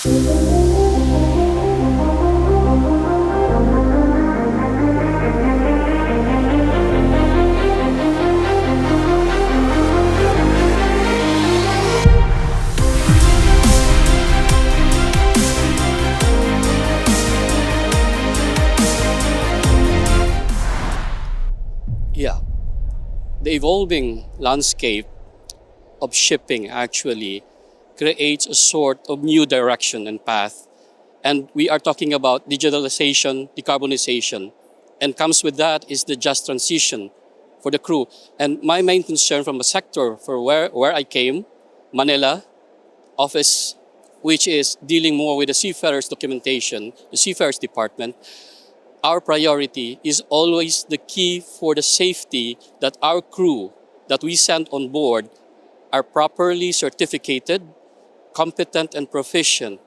Yeah, the evolving landscape of shipping actually creates a sort of new direction and path. And we are talking about digitalization, decarbonization, and comes with that is the just transition for the crew. And my main concern from the sector for where I came, Manila office, which is dealing more with the seafarers documentation, the seafarers department, our priority is always the key for the safety that our crew that we send on board are properly certificated, competent, and proficient.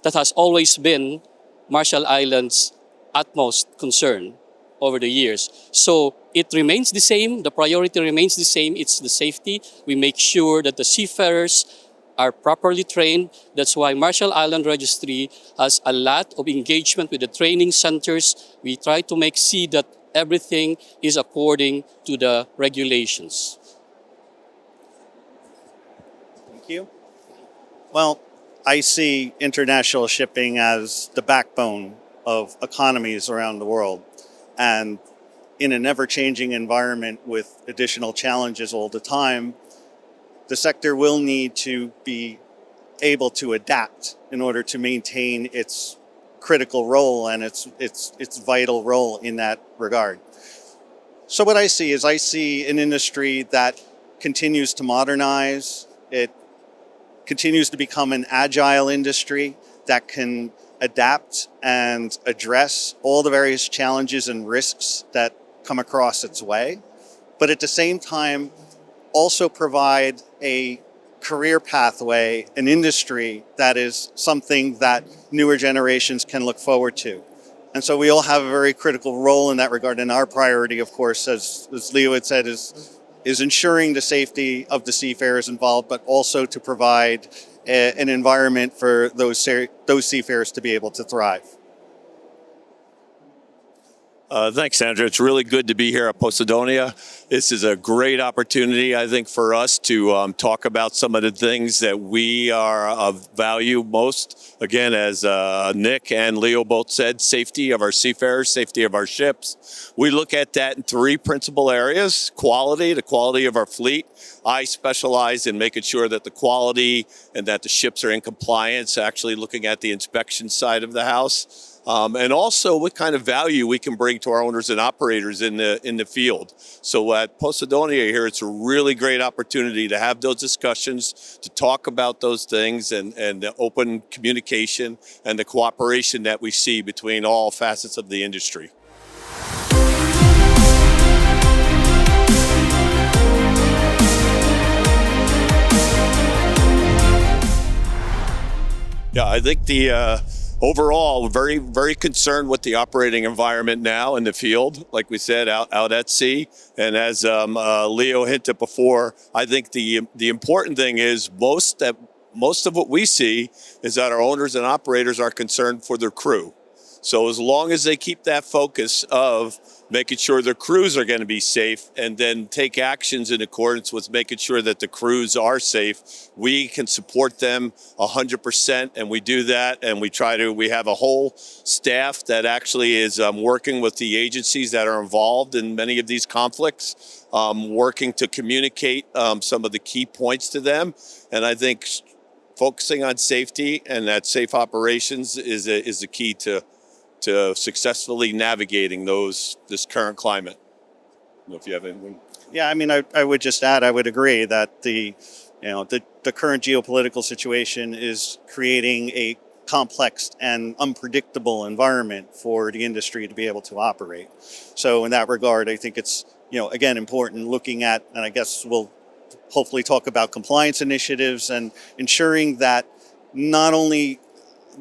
That has always been Marshall Island's utmost concern over the years. So it remains the same, the priority remains the same, it's the safety. We make sure that the seafarers are properly trained. That's why Marshall Island Registry has a lot of engagement with the training centers. We try to see that everything is according to the regulations. Thank you. Well, I see international shipping as the backbone of economies around the world. And in an ever-changing environment with additional challenges all the time, the sector will need to be able to adapt in order to maintain its critical role and its vital role in that regard. So what I see an industry that continues to modernize. It continues to become an agile industry that can adapt and address all the various challenges and risks that come across its way, but at the same time also provide a career pathway, an industry that is something that newer generations can look forward to. And so we all have a very critical role in that regard. And our priority, of course, as Leo had said, is ensuring the safety of the seafarers involved, but also to provide an environment for those seafarers to be able to thrive. Thanks, Andrew. It's really good to be here at Posidonia. This is a great opportunity, I think, for us to talk about some of the things that we are of value most. Again, as Nick and Leo both said, safety of our seafarers, safety of our ships. We look at that in three principal areas: quality, the quality of our fleet. I specialize in making sure that the quality and that the ships are in compliance, actually looking at the inspection side of the house. And also what kind of value we can bring to our owners and operators in the field. So at Posidonia here, it's a really great opportunity to have those discussions, to talk about those things, and the open communication and the cooperation that we see between all facets of the industry. Yeah, I think overall, very, very concerned with the operating environment now in the field, like we said, out at sea. And as Leo hinted before, I think the important thing is most of what we see is that our owners and operators are concerned for their crew. So as long as they keep that focus of making sure their crews are going to be safe and then take actions in accordance with making sure that the crews are safe, we can support them 100%, and we do that. And we have a whole staff that actually is working with the agencies that are involved in many of these conflicts, working to communicate some of the key points to them. And I think focusing on safety and that safe operations is the key to successfully navigating this current climate. I don't know if you have anything. Yeah, I mean, I would just add, I would agree that the current geopolitical situation is creating a complex and unpredictable environment for the industry to be able to operate. So in that regard, I think it's, again, important looking at, and I guess we'll hopefully talk about compliance initiatives and ensuring that not only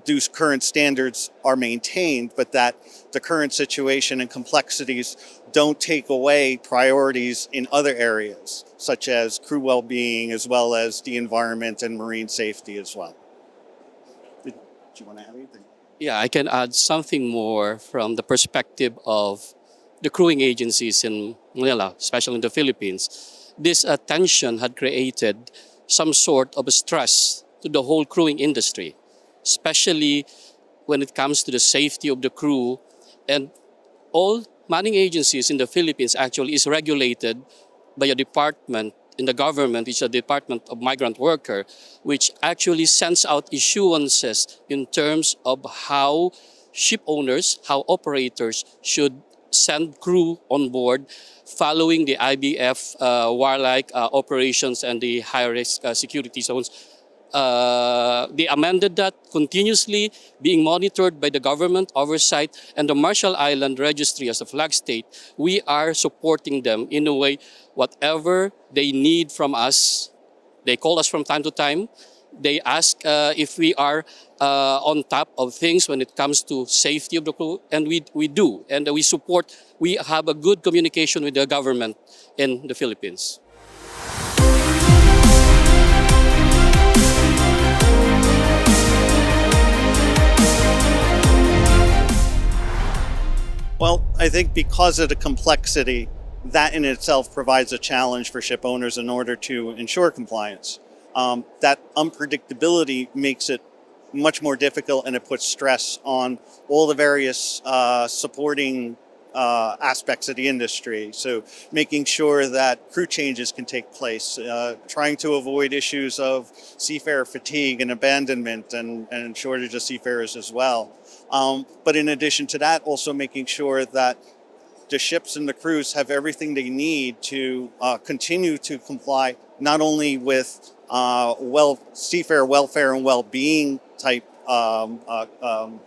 do current standards are maintained, but that the current situation and complexities don't take away priorities in other areas, such as crew well-being, as well as the environment and marine safety as well. Did Do you want to add anything? Yeah, I can add something more from the perspective of the crewing agencies in Manila, especially in the Philippines. This tension had created some sort of a stress to the whole crewing industry, especially when it comes to the safety of the crew. And all manning agencies in the Philippines actually is regulated by a department in the government, it's a Department of Migrant Worker, which actually sends out issuances in terms of how ship owners, how operators should send crew on board following the IBF warlike operations and the high-risk security zones. They amended that continuously, being monitored by the government oversight and the Marshall Island Registry as a flag state. We are supporting them in a way, whatever they need from us. They call us from time to time. They ask if we are on top of things when it comes to safety of the crew, and we do, and we support. We have a good communication with the government in the Philippines. Well, I think because of the complexity, that in itself provides a challenge for ship owners in order to ensure compliance. That unpredictability makes it much more difficult, and it puts stress on all the various supporting aspects of the industry. So making sure that crew changes can take place, trying to avoid issues of seafarer fatigue and abandonment and shortage of seafarers as well. But in addition to that, also making sure that the ships and the crews have everything they need to continue to comply not only with seafarer welfare and well-being type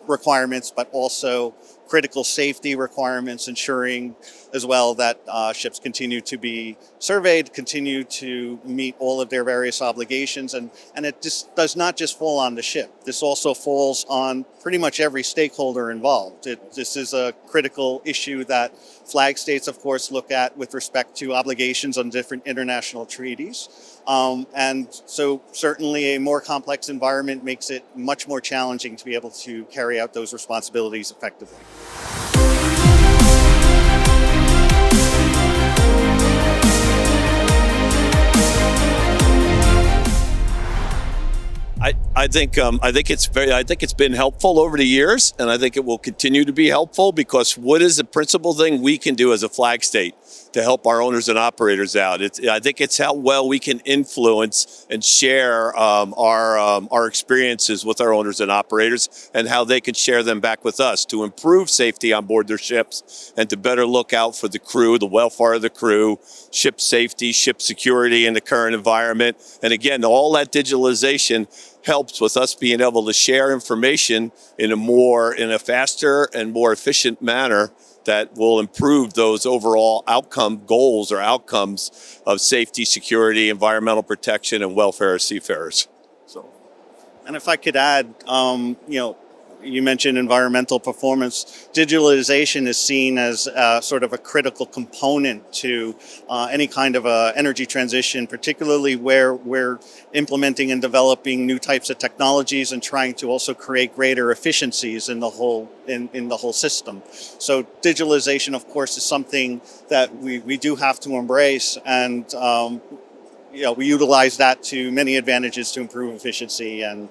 requirements, but also critical safety requirements, ensuring as well that ships continue to be surveyed, continue to meet all of their various obligations. And it just does not just fall on the ship. This also falls on pretty much every stakeholder involved. This is a critical issue that flag states, of course, look at with respect to obligations on different international treaties. And so certainly a more complex environment makes it much more challenging to be able to carry out those responsibilities effectively. I think it's been helpful over the years, and I think it will continue to be helpful, because what is the principal thing we can do as a flag state to help our owners and operators out? I think it's how well we can influence and share our experiences with our owners and operators, and how they can share them back with us to improve safety on board their ships and to better look out for the crew, the welfare of the crew, ship safety, ship security in the current environment. And again, all that digitalization helps with us being able to share information in a faster and more efficient manner that will improve those overall outcome goals or outcomes of safety, security, environmental protection, and welfare of seafarers. So, and if I could add, you mentioned environmental performance. Digitalization is seen as sort of a critical component to any kind of energy transition, particularly where we're implementing and developing new types of technologies and trying to also create greater efficiencies in the whole in the whole system. So digitalization, of course, is something that we do have to embrace, and we utilize that to many advantages to improve efficiency and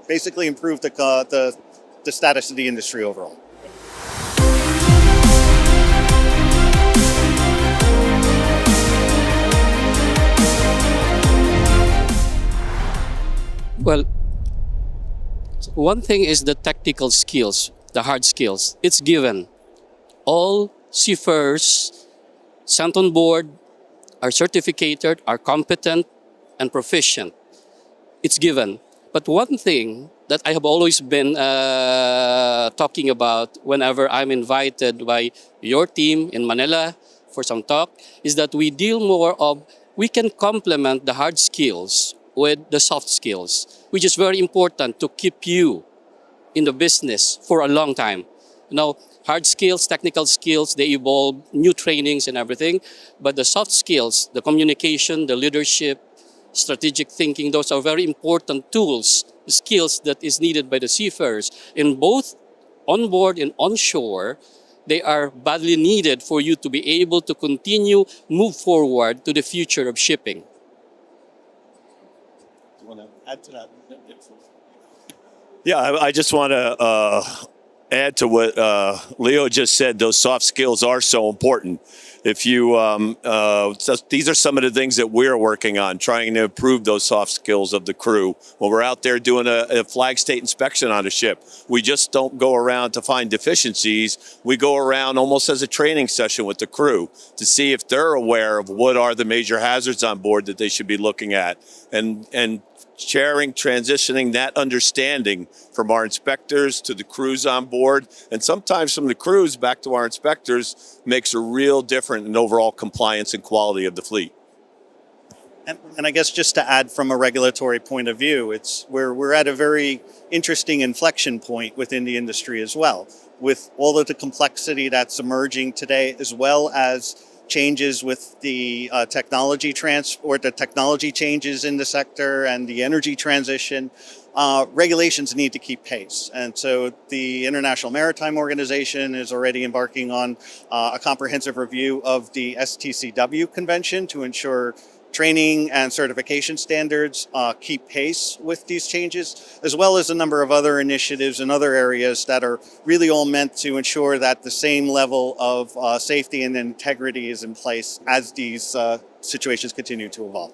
basically improve the status of the industry overall. Well, one thing is the technical skills, the hard skills. It's given. All seafarers sent on board are certificated, are competent, and proficient. It's given. But one thing that I have always been talking about whenever I'm invited by your team in Manila for some talk is that we deal more of, we can complement the hard skills with the soft skills, which is very important to keep you in the business for a long time. Hard skills, technical skills, they evolve, new trainings and everything. But the soft skills, the communication, the leadership, strategic thinking. Those are very important tools, skills that is needed by the seafarers in both on board and onshore. They are badly needed for you to be able to continue move forward to the future of shipping. Do you want to add to that? Yeah, I just want to add to what Leo just said. Those soft skills are so important. If you, so these are some of the things that we're working on, trying to improve those soft skills of the crew. When we're out there doing a flag state inspection on a ship, we just don't go around to find deficiencies. We go around almost as a training session with the crew to see if they're aware of what are the major hazards on board that they should be looking at, and sharing, transitioning that understanding from our inspectors to the crews on board, and sometimes from the crews back to our inspectors, makes a real difference in overall compliance and quality of the fleet. And I guess just to add from a regulatory point of view, we're at a very interesting inflection point within the industry as well, with all of the complexity that's emerging today, as well as changes with the technology changes in the sector and the energy transition. Regulations need to keep pace. And so the International Maritime Organization is already embarking on a comprehensive review of the STCW convention to ensure training and certification standards keep pace with these changes, as well as a number of other initiatives in other areas that are really all meant to ensure that the same level of safety and integrity is in place as these situations continue to evolve.